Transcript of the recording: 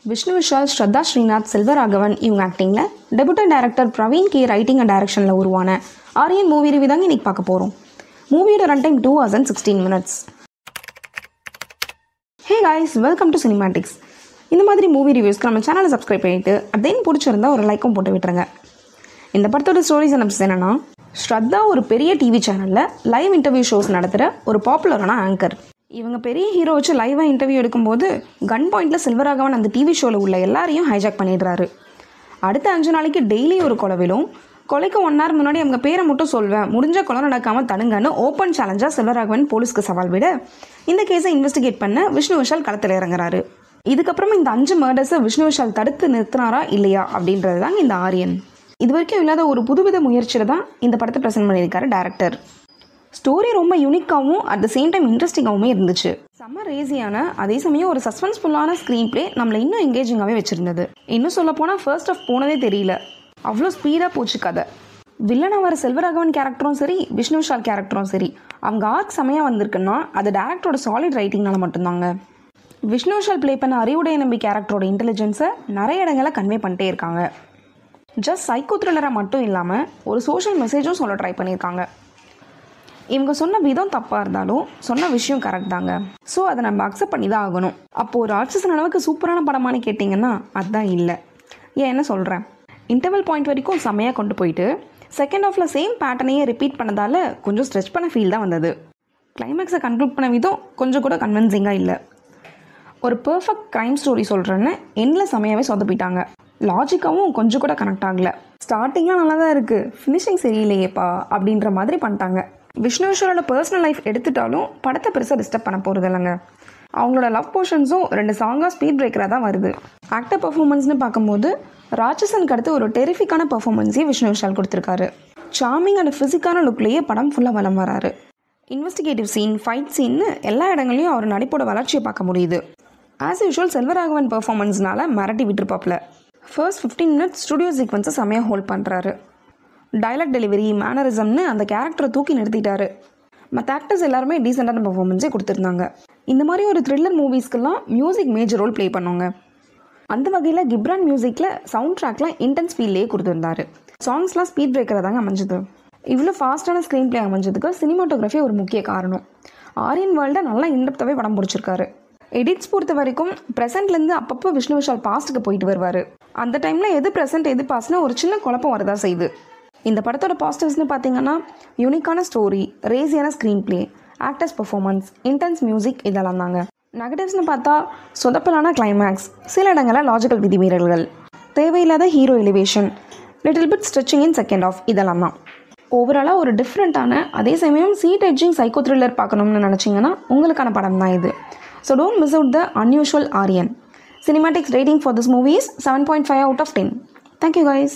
விஷ்ணு விஷால், ஸ்ரத்தா ஸ்ரீநாத், செல்வராகவன் இவங்க ஆக்டிங்கில் debuted director Praveen K writing and டைரக்ஷனில் உருவான ஆரியன் மூவி ரிவ்யூ தாங்க இன்றைக்கி பார்க்க போகிறோம். மூவியோட run time 2 hours and 16 minutes. Hey guys, welcome to cinematics. இந்த மாதிரி மூவி ரிவ்யூஸ்க்கு நம்ம சேனலை சப்ஸ்கிரைப் பண்ணிவிட்டு அதேன்னு பிடிச்சிருந்தா ஒரு லைக்கும் போட்டு விட்டுருங்க. இந்த படத்தோட ஸ்டோரிஸ் என்னன்னா, ஸ்ரத்தா ஒரு பெரிய டிவி சேனலில் லைவ் இன்டர்வியூ ஷோஸ் நடத்துகிற ஒரு பாப்புலரான ஆங்கர். இவங்க பெரிய ஹீரோ வச்சு லைவாக இன்டர்வியூ எடுக்கும்போது கன் பாயிண்டில் செல்வராகவன் அந்த டிவி ஷோவில் உள்ள எல்லாரையும் ஹைஜாக் பண்ணிடுறாரு. அடுத்த 5 நாளைக்கு டெய்லி ஒரு கொலைவிலும், கொலைக்கு 1 hour முன்னாடி அவங்க பேரை மட்டும் சொல்வேன், முடிஞ்ச கொலை நடக்காமல் தடுங்கன்னு ஓப்பன் சேலஞ்சாக செல்வராகவன் போலீஸ்க்கு சவால் விட இந்த கேஸை இன்வெஸ்டிகேட் பண்ண விஷ்ணு விஷால் களத்தில் இறங்குறாரு. இதுக்கப்புறமா இந்த 5 மர்டர்ஸை விஷ்ணு விஷால் தடுத்து நிறுத்தினாரா இல்லையா அப்படின்றது தாங்க இந்த ஆரியன். இது வரைக்கும் இல்லாத ஒரு புதுவித முயற்சியில் தான் இந்த படத்தை ப்ரெசென்ட் பண்ணியிருக்காரு டேரக்டர். ஸ்டோரி ரொம்ப யூனிக்காகவும் அட் த சேம் டைம் இன்ட்ரெஸ்டிங்காகவும் இருந்துச்சு. செம்ம ரேசியான, அதே சமயம் ஒரு சஸ்பென்ஸ்ஃபுல்லான ஸ்க்ரீன் பிளே நம்மளை இன்னும் எங்கேஜிங்காகவே வச்சுருந்தது. இன்னும் சொல்ல போனால் ஃபர்ஸ்ட் ஆஃப் போனதே தெரியல, அவ்வளோ ஸ்பீடாக போச்சு கதை. வில்லனாக வர செல்வராகவன் கேரக்டரும் சரி, விஷ்ணு விஷால் கேரக்டரும் சரி, அவங்க ஆர்க் செமையாக வந்திருக்குன்னா அது டேரக்டரோட சாலிட் ரைட்டிங்னால மட்டும்தாங்க. விஷ்ணு விஷால் ப்ளே பண்ண அறிவுடைய நம்பி கேரக்டரோட இன்டெலிஜென்ஸை நிறைய இடங்களில் கன்வே பண்ணிட்டே இருக்காங்க. ஜஸ்ட் சைக்கோ த்ரில்லராக மட்டும் இல்லாமல் ஒரு சோஷியல் மெசேஜும் சொல்ல ட்ரை பண்ணியிருக்காங்க. இவங்க சொன்ன விதம் தப்பாக இருந்தாலும் சொன்ன விஷயம் கரெக்ட் தாங்க. ஸோ அதை நம்ம அக்செப்ட் பண்ணி தான் ஆகணும். அப்போது ஒரு ராட்சசன் அளவுக்கு சூப்பரான படமானு கேட்டிங்கன்னா அதுதான் இல்லை. ஏன் என்ன சொல்கிறேன், இன்டர்வல் பாயிண்ட் வரைக்கும் செம்மையாக கொண்டு போயிட்டு செகண்ட் ஹாஃபில் சேம் பேட்டர்னையே ரிப்பீட் பண்ணதால் கொஞ்சம் ஸ்ட்ரெச் பண்ண ஃபீல் தான் வந்தது. கிளைமேக்ஸை கன்க்ளூட் பண்ண விதம் கொஞ்சம் கூட கன்வின்சிங்காக இல்லை. ஒரு பர்ஃபெக்ட் க்ரைம் ஸ்டோரி சொல்கிறேன்னு எண்ணில் செம்மையாகவே சொதப்பிட்டாங்க. லாஜிக்காகவும் கொஞ்சம் கூட கனெக்ட் ஆகலை. ஸ்டார்டிங்லாம் நல்லா தான் இருக்குது, ஃபினிஷிங் சரியில்லையேப்பா அப்படின்ற மாதிரி பண்ணிட்டாங்க. விஷ்ணு விஷாலோட பர்சனல் லைஃப் எடுத்துட்டாலும் படத்தை பெருசாக டிஸ்டர்ப் பண்ண போகிறது இல்லைங்க. அவங்களோட லவ் போர்ஷன்ஸும் 2 சாங்காக ஸ்பீட் பிரேக்கராக தான் வருது. ஆக்டர் பர்ஃபார்மன்ஸ்னு பார்க்கும்போது ராட்சசனுக்கு அடுத்து ஒரு டெரிஃபிக்கான பர்ஃபார்மன்ஸையும் விஷ்ணு விஷால் கொடுத்துருக்காரு. சார்மிங் அண்ட் ஃபிசிக்கான லுக்லேயே படம் ஃபுல்லாக வலம் வராரு. இன்வெஸ்டிகேட்டிவ் சீன், ஃபைட் சீன்னு எல்லா இடங்களையும் அவர் நடிப்போட வளர்ச்சியை பார்க்க முடியுது. ஆஸ் யூஷுவல் செல்வராகவன் பர்ஃபார்மன்ஸ்னால மிரட்டி விட்டுருப்பாப்ல. ஃபர்ஸ்ட் 15 minutes ஸ்டுடியோ சீக்வன்ஸை செமையாக ஹோல்ட் பண்ணுறாரு. டைலாக் டெலிவரி, மேனரிசம்னு அந்த கேரக்டரை தூக்கி நிறுத்திட்டாரு. மற்ற ஆக்டர்ஸ் எல்லாருமே டீசெண்டான பர்ஃபார்மன்ஸே கொடுத்துருந்தாங்க. இந்த மாதிரி ஒரு த்ரில்லர் மூவிஸ்க்கெல்லாம் மியூசிக் மேஜர் ரோல் ப்ளே பண்ணுவாங்க. அந்த வகையில் கிப்ரான் மியூசிக்கில் சவுண்ட் ட்ராக்லாம் இன்டென்ஸ் ஃபீல்லே கொடுத்துருந்தாரு. சாங்ஸ்லாம் ஸ்பீட் பிரேக்கராக தாங்க அமைஞ்சது. இவ்வளோ ஃபாஸ்ட்டான ஸ்க்ரீன் பிளே அமைஞ்சதுக்கு சினிமாட்டோகிராஃபி ஒரு முக்கிய காரணம். ஆரியன் வேர்ல்டை நல்லா இன்டெப்த்தாகவே படம் பிடிச்சிருக்காரு. எடிட்ஸ் பொறுத்த வரைக்கும் ப்ரெசென்ட்லேருந்து அப்பப்போ விஷ்ணு விஷால் பாஸ்ட்டுக்கு போயிட்டு வருவார். அந்த டைமில் எது ப்ரெசென்ட் எது பாஸ்ட்னு ஒரு சின்ன குழப்பம் வரதா செய்யுது. இந்த படத்தோட பாசிட்டிவ்ஸ்னு பார்த்தீங்கன்னா யூனிக்கான ஸ்டோரி, ரேசியான screen play, actors performance, intense music இதெல்லாம் தாங்க. நெகட்டிவ்ஸ்னு பார்த்தா சொதப்பலான கிளைமேக்ஸ், சில இடங்களில் லாஜிக்கல் விதிமீறல்கள், தேவையில்லாத hero elevation, little bit stretching in second half இதெல்லாம் தான். ஓவராலாக ஒரு டிஃப்ரெண்ட்டான, அதே சமயம் சீட் எட்ஜிங் சைக்கோ த்ரில்லர் பார்க்கணும்னு நினச்சிங்கன்னா உங்களுக்கான படம் தான் இது. So don't miss out the unusual Aryan. Cinematics rating for this movie is 7.5 out of 10. Thank you guys.